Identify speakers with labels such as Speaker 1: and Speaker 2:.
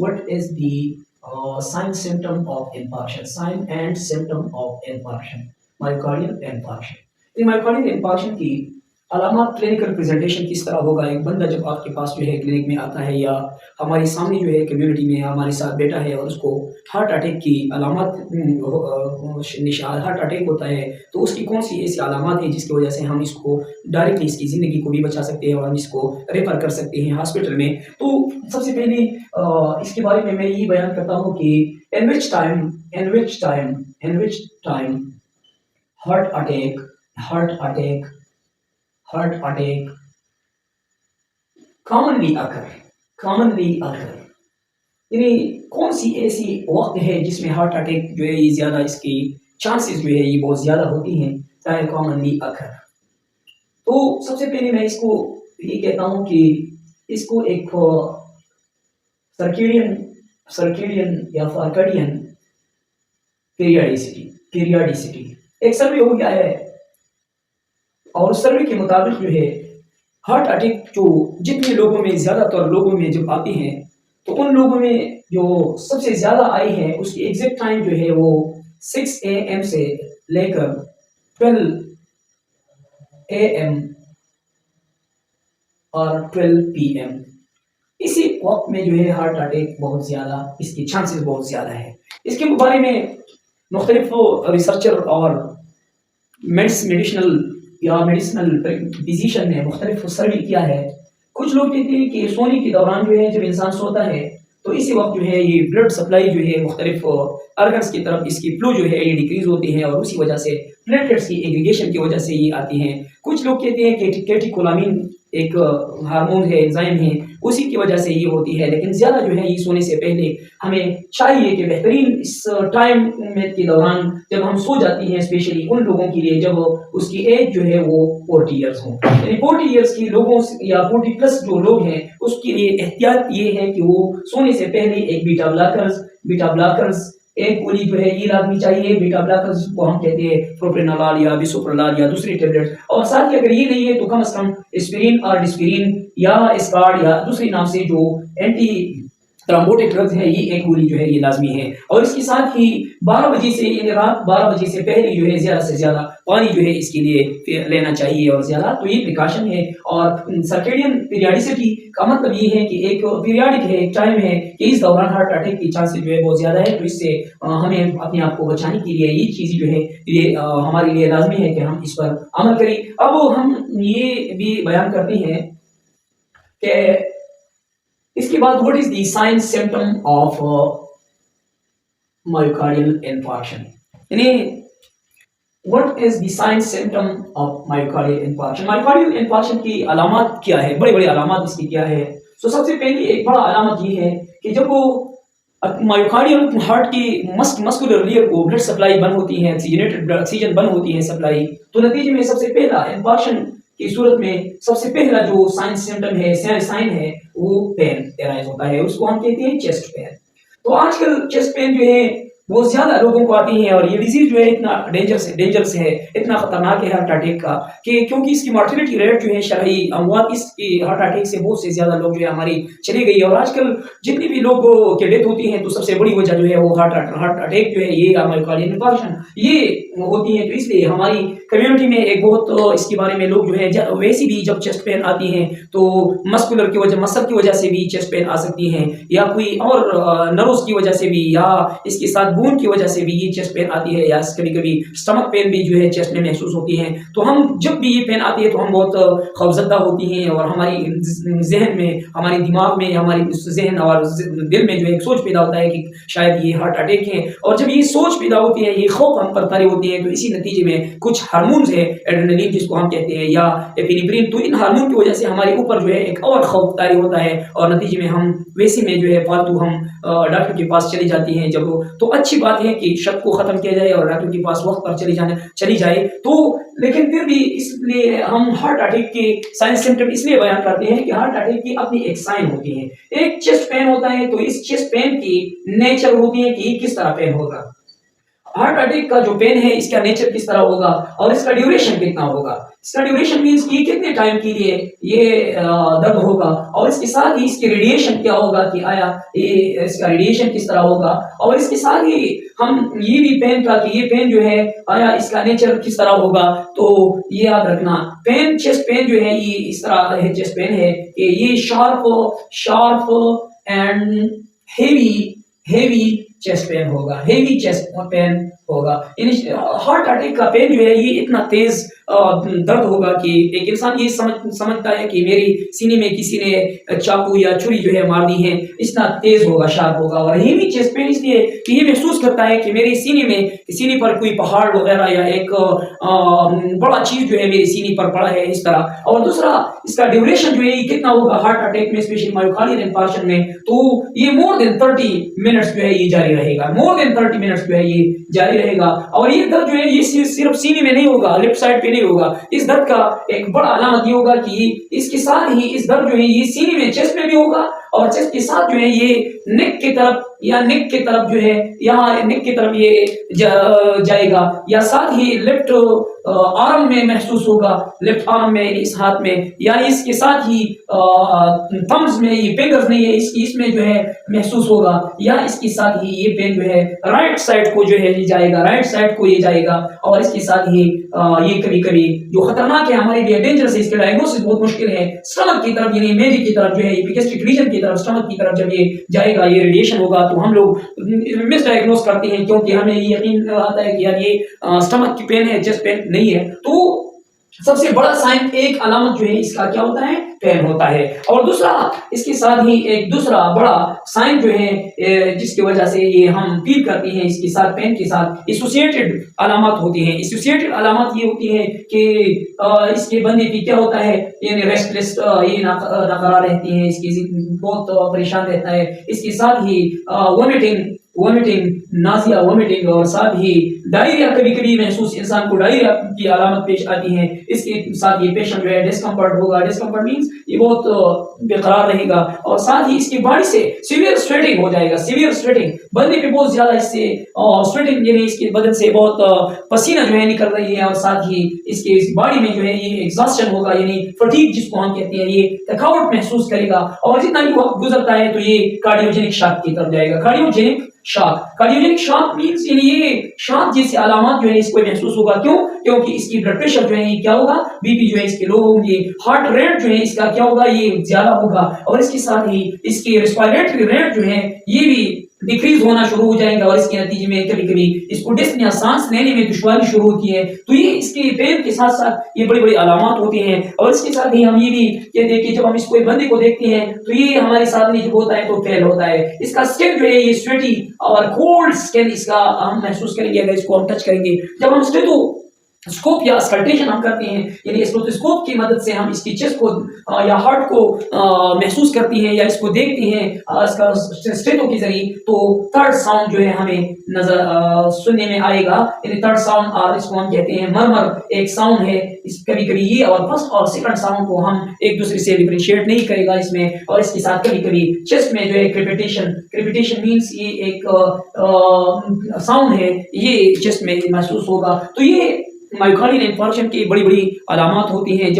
Speaker 1: what is the sign symptom of infarction? Sign and symptom of infarction. Myocardial infarction. ये myocardial infarction की अलामत clinical presentation किस तरह होगा? एक बंदा जब आपके पास जो है क्लिनिक में आता है या हमारे सामने जो है कम्युनिटी में हमारे साथ बैठा है और उसको हार्ट अटैक की अलामत निशान हार्ट अटैक होता है, तो उसकी कौन सी ऐसी अलामत है जिसकी वजह से हम इसको डायरेक्टली इसकी ज़िंदगी को भी बचा सकते हैं और हम इसको रेफर कर सकते हैं हॉस्पिटल में। तो सबसे पहले इसके बारे में मैं यही बयान करता हूँ कि in which time heart attack commonly occur। यानी कौन सी ऐसी वक्त है जिसमें हार्ट अटैक जो है ये ज़्यादा इसकी चांसेस जो है ये बहुत ज़्यादा होती हैं चाहे कॉमनली अकर। तो सबसे पहले मैं इसको ये कहता हूँ कि इसको एक सर्केडियन या फार्केडियन पीरियडिसिटी एक सर्वे हो गया है और सर्वे के मुताबिक जो है हार्ट अटैक जो जितने लोगों में ज़्यादातर लोगों में जब आती हैं तो उन लोगों में जो सबसे ज़्यादा आई है उसकी एग्जैक्ट टाइम जो है वो 6 AM से लेकर 12 AM और 12 PM इसी वक्त में जो है हार्ट अटैक बहुत ज़्यादा इसकी चांसेस बहुत ज़्यादा है। इसके बारे में मुख्तलिफ रिसर्चर और मेडिसिनल फिजिशियन ने मुख्तलिफ सर्वे किया है। कुछ लोग कहते हैं कि सोने के दौरान जो है जब इंसान सोता है तो इसी वक्त जो है ये ब्लड सप्लाई जो है मुख्तलिफ ऑर्गन्स की तरफ इसकी फ्लो जो है ये डिक्रीज होती है और उसी वजह से प्लेटलेट्स की एग्रीगेशन की वजह से ये आती हैं। कुछ लोग कहते हैं कि कैटेकोलामिन एक हार्मोन है, एंजाइम है, उसी की वजह से ये होती है। लेकिन ज़्यादा जो है ये सोने से पहले हमें चाहिए कि बेहतरीन इस टाइम में के दौरान जब हम सो जाती हैं, स्पेशली उन लोगों के लिए जब उसकी एज जो है वो 40 ईयर्स हो, यानी 40 ईयर्स के लोगों या 40 प्लस जो लोग हैं उसके लिए एहतियात ये है कि वो सोने से पहले एक बीटा ब्लॉकर्स एक गोली जो है ये लाजमी चाहिए। बीटा ब्लॉकर्स को हम कहते हैं प्रोप्रेनालॉल या बिसोप्रोलाल या दूसरी टेबलेट, और साथ ही अगर ये नहीं है तो कम से कम एस्पिरिन और डिस्पिरिन या एस्पार्ड या दूसरे नाम से जो एंटी थ्रोम्बोटिक ड्रग्स है ये एक गोली जो है ये लाजमी है। और इसके साथ ही 12 बजे से यानी रात 12 बजे से पहले जो है ज़्यादा से ज़्यादा पानी जो है इसके लिए लेना चाहिए और ज़्यादा। तो ये प्रिकॉशन है। और सर्केडियन पीरियडिसिटी का मतलब ये है कि एक पीरियडिक है, एक टाइम है कि इस दौरान हार्ट अटैक की चांसेस जो है बहुत ज़्यादा है। तो इससे हमें अपने आप को बचाने के लिए ये चीज़ जो है ये हमारे लिए लाजमी है कि हम इस पर अमल करें। अब हम ये भी बयान करते हैं कि इसके बाद what is the sign symptom of myocardial infarction, यानी what is the sign symptom of myocardial infarction. Myocardial infarction की अलामत क्या है, बड़ी बड़ी अलामत इसकी क्या है। तो सबसे पहले एक बड़ा अलामत ये है कि जब वो मायोकार्डियल हार्ट की मस्कुलर लेयर को ब्लड सप्लाई बंद होती है, ऑक्सीजन बंद होती है सप्लाई, तो नतीजे में सबसे पहला इन्फार्क्शन की सूरत में सबसे पहला जो साइन सिम्टम है, साइन है, वो पेन एराइज होता है, उसको हम कहते हैं चेस्ट पेन। तो आजकल चेस्ट पेन जो है बहुत ज्यादा लोगों को आती है और ये डिजीज जो है इतना डेंजरस है, इतना खतरनाक है हार्ट अटैक का कि क्योंकि इसकी मॉर्टेलिटी रेट जो है शरही अमवात इसकी हार्ट अटैक से बहुत से ज्यादा लोग जो है हमारी चली गई है। और आजकल जितनी भी लोग की डेथ होती है तो सबसे बड़ी वजह जो है वो हार्ट अटैक जो है ये मायोकार्डियल इन्फार्क्शन ये होती है। तो इसलिए हमारी कम्युनिटी में एक बहुत इसके बारे में लोग जो है वैसी भी जब चेस्ट पेन आती है तो मस्कुलर की वजह मसल की वजह से भी चेस्ट पेन आ सकती है या कोई और नर्व्स की वजह से भी या इसके साथ बोन की वजह से भी ये चेस्ट पेन आती है या कभी कभी स्टमक पेन भी जो है चेस्ट में महसूस होती है। तो हम जब भी ये पेन आती है तो हम बहुत खौफजदा होती हैं और हमारी जहन में हमारे दिमाग में हमारी जहन और दिल में जो है एक सोच पैदा होता है कि शायद ये हार्ट अटैक है। और जब ये सोच पैदा होती है, ये खौफ हम पर तारी होती है, तो इसी नतीजे में कुछ हार्मोन्स है एड्रेनलिन जिसको हम कहते हैं या एपिनेफ्रिन, तो इन हार्मोन की वजह से हमारे ऊपर जो है एक और खौफ तारी होता है और नतीजे में हम वैसे में जो है फालतू हम डॉक्टर के पास चली जाती हैं। जब तो अच्छी बात है कि शक को खत्म किया जाए और डॉक्टर के पास वक्त पर चली जाए। तो लेकिन फिर भी इसलिए हम हार्ट अटैक के साइन सिम्टम इसलिए बयान करते हैं कि हार्ट अटैक की अपनी एक साइन होती है। एक चेस्ट पेन होता है तो इस चेस्ट पेन की नेचर होती है कि किस तरह पेन होगा। हार्ट अटैक का जो पेन है इसका नेचर किस तरह होगा और इसका ड्यूरेशन कितना होगा। इसका ड्यूरेशन मीन्स कि कितने टाइम के लिए ये दर्द होगा और इसके साथ ही इसकी रेडिएशन क्या होगा कि आया ये इसका रेडिएशन किस तरह होगा और इसके साथ ही हम ये भी पेन का कि ये पेन जो है आया इसका नेचर किस तरह होगा। तो ये याद रखना पेन चेस्ट पेन जो है ये इस तरह है चेस्ट पेन है कि ये sharp and heavy chest pain होगा, हेवी चेस्ट पेन होगा। हार्ट अटैक का पेन जो है ये इतना तेज दर्द होगा कि एक इंसान ये समझता है कि मेरी सीने में किसी ने चाकू या छुरी जो है मार दी है, इतना तेज होगा, शार्प होगा। और हेवी चेस्ट पेन इसलिए कि ये महसूस करता है कि मेरे सीने पर कोई पहाड़ वगैरह या एक बड़ा चीज जो है मेरे सीने पर पड़ा है इस तरह। और दूसरा इसका ड्यूरेशन जो है ये कितना होगा हार्ट अटैक में, स्पेशली मायोकार्डियल इंफार्क्शन में, तो ये मोर देन 30 मिनट्स जो है ये जारी रहेगा, मोर देन 30 मिनट्स जो है ये जारी रहेगा। और ये दर्द जो है ये सिर्फ सीने में नहीं होगा, लेफ्ट साइड पे नहीं होगा। इस दर्द का एक बड़ा अलामत ये होगा कि इसके साथ ही इस दर्द जो है ये सीने में चेस्ट में भी होगा और चेस्ट के साथ जो है ये नेक की तरफ जो है यहाँ नेक की तरफ ये जाएगा या साथ ही लेफ्ट आर्म में महसूस होगा, लेफ्ट आर्म में इस हाथ में या इसके साथ ही थम्स में, ये फिंगर्स नहीं है इसमें जो है महसूस होगा या इसके साथ ही ये पेन जो है राइट साइड को जो है ये जाएगा, राइट साइड को ये जाएगा। और इसके साथ ही ये कभी कभी जो खतरनाक है हमारे लिए, डेंजरस है, इसके डायग्नोसिस बहुत मुश्किल है, स्टमक की तरफ यानी मेदे की तरफ जो है एपिगैस्ट्रिक रीजन की तरफ, स्टमक की तरफ जब ये जाएगा ये रेडिएशन होगा तो हम लोग मिस डायग्नोस करते हैं क्योंकि हमें ये यकीन आता है कि यार ये स्टमक की पेन है, चेस्ट पेन नहीं है। तो सबसे बड़ा साइन एक अलामत जो है इसका क्या होता है, पेन होता है। और दूसरा इसके साथ ही एक दूसरा बड़ा साइन जो है जिसकी वजह से ये हम फील करते हैं इसके साथ पेन के साथ एसोसिएटेड अलामत होती हैं। एसोसिएटेड अलामत ये होती है कि इसके बंदे की क्या होता है यानी रेस्टलेस, ये नाकरार रहती है, इसकी बहुत परेशान रहता है, इसके साथ ही वोमिटिंग, नाजिया, वोमिटिंग और साथ ही डायरिया कभी कभी महसूस इंसान को डायरिया की अलामत पेश आती है। इसके साथ ये पेशेंट जो है डिस्कम्फर्ट होगा, डिस्कम्फर्ट मींस ये बहुत बेकरार रहेगा और साथ ही इसकी बॉडी से सीवियर स्वेटिंग हो जाएगा, सीवियर स्वेटिंग बंदे पे बहुत ज्यादा इससे स्वेटिंग यानी इसके बदन से बहुत पसीना जो है निकल रही है और साथ ही इसके बॉडी में जो है ये एग्जॉस्शन होगा यानी फटीग जिसको हम कहते हैं, ये थकावट महसूस करेगा और जितना भी वक्त गुजरता है तो ये कार्डियोजेनिक शॉक की तरफ जाएगा। कार्डियोजेनिक शॉक मींस ये शॉक जैसी अलामत जो है इसको महसूस होगा। क्यों? क्योंकि इसकी ब्लड प्रेशर जो है ये क्या होगा, बीपी जो है इसके लो होंगे, हार्ट रेट जो है इसका क्या होगा, ये ज्यादा होगा और इसके साथ ही इसकी रेस्पिरेटरी रेट जो है ये भी डिक्रीज होना शुरू हो जाएगा और इसके नतीजे में कभी कभी इसको डिस्क या सांस लेने में दुश्वारी शुरू होती है। तो ये इसके पेन के साथ साथ ये बड़ी बड़ी अलामत होती हैं और इसके साथ ही हम ये भी कहते हैं कि जब हम इसको बंदे को देखते हैं तो ये हमारे साथ में जब होता है तो फेल होता है। इसका स्किन जो है ये स्वेटी और कोल्ड स्किन इसका हम महसूस करेंगे अगर इसको हम टच करेंगे। जब हम स्कोप या स्कल्टेशन हम करते हैं यानी स्कोप की मदद से हम इसकी चेस्ट को या हार्ट को महसूस करते हैं या इसको देखते हैं इसका स्टेटो के जरिए, तो थर्ड साउंड जो है हमें नजर सुनने में आएगा यानी थर्ड साउंड और इसको हम कहते हैं मरमर एक साउंड है। इस कभी कभी ये और फर्स्ट और सेकंड साउंड को हम एक दूसरे से डिफरेंशिएट नहीं करेगा इसमें और इसके साथ कभी कभी चेस्ट में जो है क्रेपिटेशन मींस ये एक साउंड है, ये चेस्ट में महसूस होगा। तो ये मायोकार्डियल इंफार्क्शन की बड़ी बड़ी अलामत होती हैं।